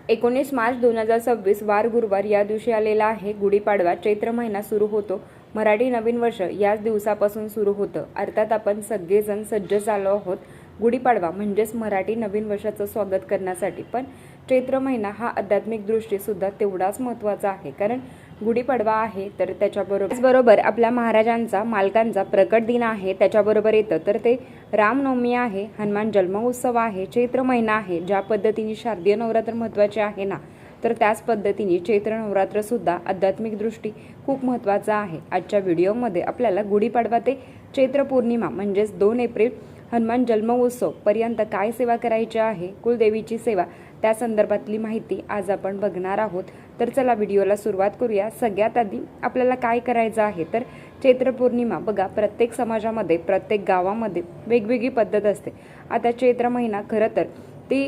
19 मार्च 2026 वार गुरुवार या दिवशी आलेला आहे गुढीपाडवा। चैत्र महिना सुरू होतो। मराठी नवीन वर्ष याच दिवसापासून सुरू होतं। अर्थात आपण सगळेजण सज्ज झालो आहोत गुढीपाडवा म्हणजेच मराठी नवीन वर्षाचं स्वागत करण्यासाठी। पण चैत्र महिना हा आध्यात्मिक दृष्टी सुद्धा तेवढाच महत्त्वाचा आहे, कारण गुढीपाडवा आहे तर त्याच्याबरोबर आपल्या महाराजांचा मालकांचा प्रकट दिन आहे, त्याच्याबरोबर येतं तर ते रामनवमी आहे, हनुमान जन्मोत्सव आहे, चैत्र महिना आहे। ज्या पद्धतीने शारदीय नवरात्र महत्त्वाचे आहे ना, तर त्याच पद्धतीने चैत्र नवरात्र सुद्धा आध्यात्मिक दृष्टी खूप महत्त्वाचा आहे। आजच्या व्हिडिओमध्ये आपल्याला गुढीपाडवा ते चैत्र पौर्णिमा म्हणजेच 2 एप्रिल हनुमान जन्मोत्सव पर्यंत काय सेवा करायची आहे, कुलदेवीची सेवा, त्या संदर्भातली माहिती आज आपण बघणार आहोत। तर चला व्हिडिओला सुरुवात करूया। सगळ्यात आधी आपल्याला काय करायचं आहे तर चैत्र पौर्णिमा बघा, प्रत्येक समाजामध्ये प्रत्येक गावामध्ये वेगवेगळी पद्धत असते। आता चैत्र महिना खरं तर ती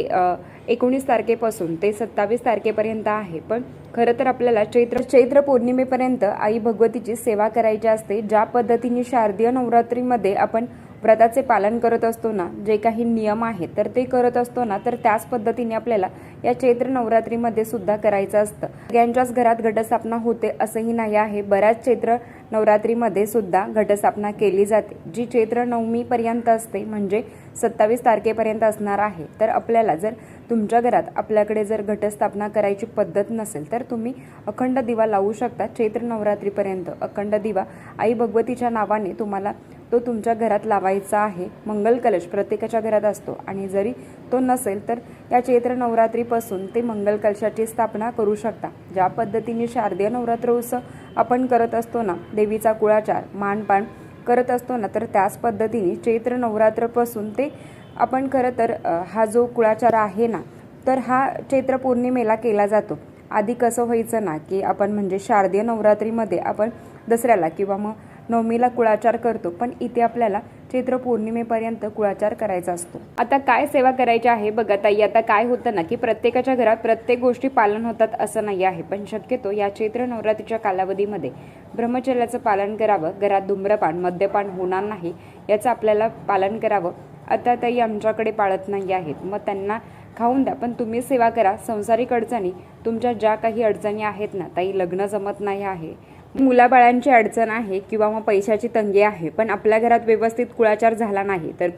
19 तारखेपासून ते 27 तारखेपर्यंत आहे, पण खरं तर आपल्याला चैत्र पौर्णिमेपर्यंत आई भगवतीची सेवा करायची असते। ज्या पद्धतीने शारदीय नवरात्रीमध्ये आपण व्रताचे पालन करत असतो ना, जे काही नियम आहेत तर ते करत असतो ना, तर त्याच पद्धतीने आपल्याला या चैत्र नवरात्रीमध्ये सुद्धा करायचं असतं। सगळ्यांच्याच घरात घटस्थापना होते असंही नाही आहे। बऱ्याच चैत्र नवरात्रीमध्ये सुद्धा घटस्थापना केली जाते, जी चैत्र नवमीपर्यंत असते, म्हणजे 27 तारखेपर्यंत असणार आहे। तर आपल्याला जर तुमच्या घरात आपल्याकडे जर घटस्थापना करायची पद्धत नसेल तर तुम्ही अखंड दिवा लावू शकता। चैत्र नवरात्रीपर्यंत अखंड दिवा आई भगवतीच्या नावाने तुम्हाला तो तुमच्या घरात लावायचा आहे। मंगल कलश प्रत्येकाच्या घरात असतो, आणि जरी तो नसेल तर या चैत्र नवरात्रीपासून ते मंगल कलशाची स्थापना करू शकता। ज्या पद्धतीने शारदीय नवरात्र उत्सव आपण करत असतो ना, देवीचा कुळाचार मानपान करत असतो ना, तर त्याच पद्धतीने चैत्र नवरात्रपासून ते आपण खरं तर हा जो कुळाचार आहे ना, तर हा चैत्र पौर्णिमेला केला जातो। आधी कसं व्हायचं ना, की आपण म्हणजे शारदीय नवरात्रीमध्ये आपण दसऱ्याला किंवा मग नवमीला कुळाचार करतो, पण इथे आपल्याला चैत्र पौर्णिमेपर्यंत कुळाचार करायचा असतो। आता काय सेवा करायची आहे बघा ताई, आता काय होतं ना, की प्रत्येकाच्या घरात प्रत्येक गोष्टी पालन होतात असं नाही आहे, पण शक्यतो या चैत्र नवरात्रीच्या कालावधीमध्ये ब्रह्मचर्याचं पालन करावं। घरात धूम्रपान मद्यपान होणार नाही याचं आपल्याला पालन करावं। आता ताई आमच्याकडे पाळत नाही आहेत, मग त्यांना खाऊन द्या, पण तुम्ही सेवा करा। संसारिक अडचणी तुमच्या ज्या काही अडचणी आहेत ना ताई, लग्न जमत नाही आहे, मुलाबाळांची अडचण आहे किंवा मग पैशाची तंगी आहे, पण आपल्या घरात व्यवस्थित कुळाचार झाला नाही, तर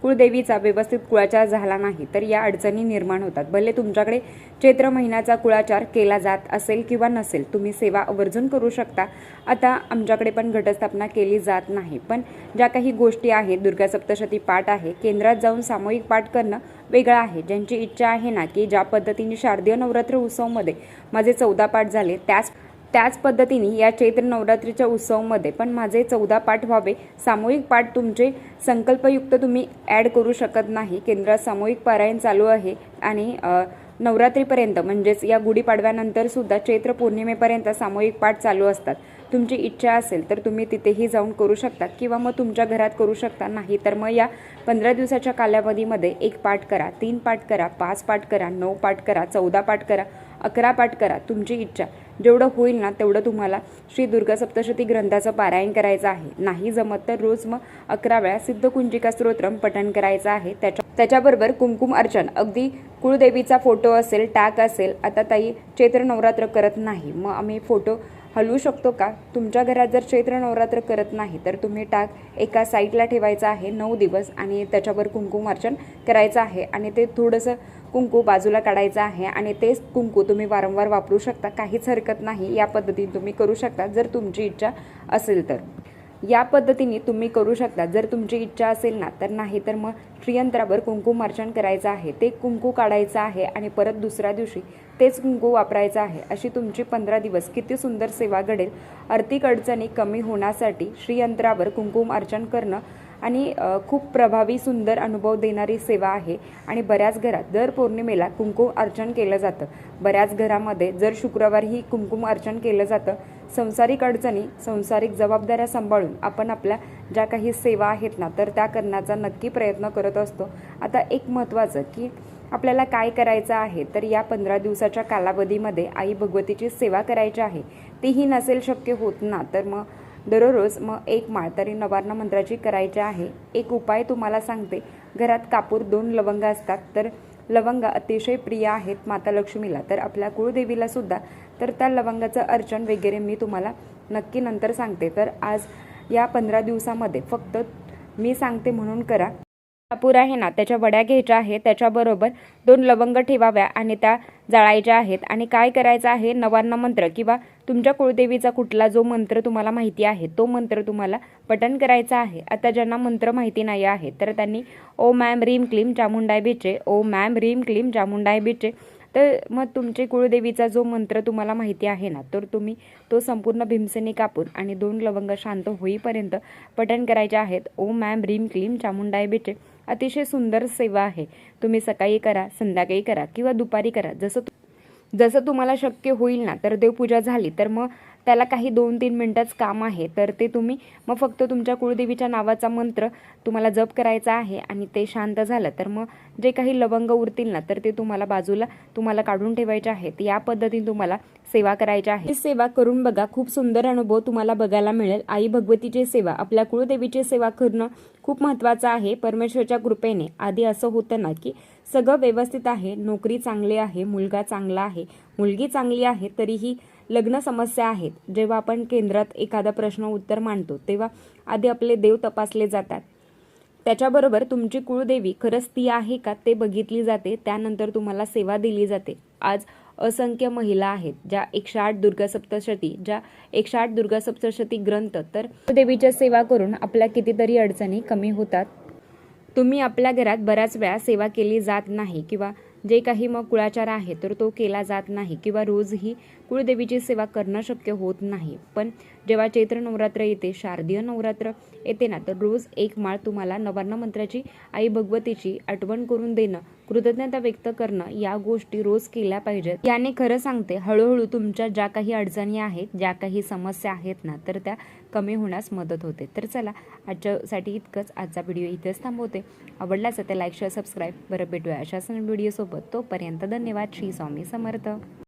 कुळदेवीचा व्यवस्थित कुळाचार झाला नाही, तर या अडचणी निर्माण होतात। भले तुमच्याकडे चैत्र महिन्याचा कुळाचार केला जात असेल किंवा नसेल, तुम्ही सेवा आवर्जून करू शकता। आता आमच्याकडे पण घटस्थापना केली जात नाही, पण ज्या काही गोष्टी आहेत, दुर्गा सप्तशती पाठ आहे, केंद्रात जाऊन सामूहिक पाठ करणं वेगळं आहे। ज्यांची इच्छा आहे ना, की ज्या पद्धतीने शारदीय नवरात्र उत्सवमध्ये माझे 14 पाठ झाले, त्याच पद्धतीने या चैत्र नवरात्रीच्या उत्सवामध्ये पण माझे 14 पाठ व्हावे। सामूहिक पाठ तुमचे संकल्पयुक्त तुम्ही ॲड करू शकत नाही। केंद्रात सामूहिक पारायण चालू आहे, आणि नवरात्रीपर्यंत म्हणजेच या गुढीपाडव्यानंतर सुद्धा चैत्र पौर्णिमेपर्यंत सामूहिक पाठ चालू असतात। तुमची इच्छा असेल तर तुम्ही तिथेही जाऊन करू शकता, किंवा मग तुमच्या घरात करू शकता। नाही तर मग या 15 दिवसाच्या कालावधीमध्ये 1 पाठ करा, 3 पाठ करा, 5 पाठ करा, 9 पाठ करा, 14 पाठ करा, 11 पाठ करा, तुमची इच्छा। जेवढं होईल ना तेवढं तुम्हाला श्री दुर्गा सप्तशती ग्रंथाचं पारायण करायचं आहे। नाही जमत तर रोज मग 11 वेळा सिद्धकुंजिका स्तोत्रम पठण करायचं आहे। त्याच्याबरोबर कुंकुम अर्चन, अगदी कुळदेवीचा फोटो असेल, टाक असेल। आता ताई चैत्र नवरात्र करत नाही, मग आम्ही फोटो हलवू शकतो का? तुमच्या घरात जर चैत्र नवरात्र करत नाही तर तुम्ही टाक एका साईडला ठेवायचा आहे 9 दिवस, आणि त्याच्यावर कुंकुम अर्चन करायचं आहे, आणि ते थोडंसं कुंकू बाजूला काढायचं आहे, आणि तेच कुंकू तुम्ही वारंवार वापरू शकता, काहीच हरकत नाही। या पद्धतीने तुम्ही करू शकता जर तुमची इच्छा असेल तर, या पद्धतीने तुम्ही करू शकता जर तुमची इच्छा असेल ना, तर नाही तर मग श्रीयंत्रावर कुंकुम अर्चन करायचं आहे, ते कुंकू काढायचं आहे, आणि परत दुसऱ्या दिवशी तेच कुंकू वापरायचं आहे। अशी तुमची 15 दिवस किती सुंदर सेवा घडेल। आर्थिक अडचणी कमी होण्यासाठी श्रीयंत्रावर कुंकुम अर्चन करणं आणि खूप प्रभावी सुंदर अनुभव देणारी सेवा आहे। आणि बऱ्याच घरात दर पौर्णिमेला कुंकुम अर्चन केलं जातं, बऱ्याच घरामध्ये जर शुक्रवारीही कुंकुम अर्चन केलं जातं। संसारिक अडचणी, संसारिक जबाबदाऱ्या सांभाळून आपण आपल्या ज्या काही सेवा आहेत ना, तर त्या करण्याचा नक्की प्रयत्न करत असतो। आता एक महत्त्वाचं की आपल्याला काय करायचं आहे, तर या 15 दिवसाच्या कालावधीमध्ये आई भगवतीची सेवा करायची आहे। तीही नसेल शक्य होत ना, तर मग दररोज मग 1 माळ तरी नवार्ण मंत्राची करायची आहे। एक उपाय तुम्हाला सांगते, घरात कापूर 2 लवंग असतात, तर लवंगा अतिशय प्रिय आहेत माता लक्ष्मीला, तर आपल्या कुळदेवीला सुद्धा. तर त्या लवंगाचं अर्चन वगैरे मी तुम्हाला नक्की नंतर सांगते. तर आज या 15 दिवसामध्ये फक्त मी सांगते म्हणून करा. कापूर आहे ना, त्याच्या वड्या घ्यायच्या आहे, त्याच्याबरोबर 2 लवंग ठेवाव्या आणि त्या जाळायच्या आहेत. आणि काय करायचं आहे, नवान्न मंत्र किंवा तुमच्या कुळदेवीचा कुठला जो मंत्र तुम्हाला माहिती आहे तो मंत्र तुम्हाला पठण करायचा आहे. आता ज्यांना मंत्र माहिती नाही आहे तर त्यांनी ओम ऐं ह्रीं क्लीं चामुंडाय बिचे, ओम ऐं ह्रीं क्लीं चामुंडाय बिचे. तर मग तुमचे कुळदेवीचा जो मंत्र तुम्हाला माहिती आहे ना, तर तुम्ही तो संपूर्ण भीमसेनी कापूर आणि 2 लवंग शांत होईपर्यंत पठण करायचे आहेत. ओम ऐं ह्रीं क्लीं चामुंडाय बिचे. अतिशय सुंदर सेवा आहे. तुम्ही सकाळी करा, संध्याकाळी करा किंवा दुपारी करा, जसं तुम्हाला शक्य होईल ना. तर देवपूजा झाली तर मग त्याला काही 2-3 मिनिटच काम आहे, तर ते तुम्ही मग फक्त तुमच्या कुळदेवीच्या नावाचा मंत्र तुम्हाला जप करायचा आहे. आणि ते शांत झालं तर मग जे काही लवंग उरतील ना, तर ते तुम्हाला बाजूला तुम्हाला काढून ठेवायचे आहेत. या पद्धतीने तुम्हाला सेवा करायची आहे. ही सेवा करून बघा, खूप सुंदर अनुभव तुम्हाला बघायला मिळेल. आई भगवतीची सेवा, आपल्या कुळदेवीची सेवा करणं खूप महत्त्वाचं आहे. परमेश्वरच्या कृपेने आधी असं होतं ना की सगळं व्यवस्थित आहे, नोकरी चांगली आहे, मुलगा चांगला आहे, मुलगी चांगली आहे, तरीही लग्न समस्या आहेत. जेव्हा आपण केंद्रात एखादा प्रश्न उत्तर मांडतो तेव्हा आधी आपले देव तपासले जातात. त्याच्याबरोबर तुमची कुळदेवी खरंच ती आहे का ते बघितली जाते. त्यानंतर तुम्हाला सेवा दिली जाते. आज असंख्य महिला आहेत ज्या 108 दुर्गा सप्तशती ग्रंथ, तर देवीच्या सेवा करून आपल्या कितीतरी अडचणी कमी होतात. तुम्ही आपल्या घरात बऱ्याच वेळा सेवा केली जात नाही किंवा जे काही मग कुळाचार आहे तर तो केला जात नाही किंवा रोजही कुळदेवीची सेवा करणं शक्य होत नाही. पण जेव्हा चैत्र नवरात्र येते, शारदीय नवरात्र येते ना, तर रोज एक माळ तुम्हाला नवान्न मंत्राची आई भगवतीची आठवण करून देणं, कृतज्ञता व्यक्त करणं, या गोष्टी रोज केल्या पाहिजेत. याने खरं सांगते हळूहळू तुमच्या ज्या काही अडचणी आहेत, ज्या काही समस्या आहेत ना, तर त्या कमी होण्यास मदत होते. तर चला, आजच्यासाठी इतकंच. आजचा व्हिडिओ इथेच थांबवते. आवडला असेल तर लाईक, शेअर, सबस्क्राईब. बरं, भेटूया अशाच व्हिडिओसोबत. तोपर्यंत धन्यवाद. श्री स्वामी समर्थ.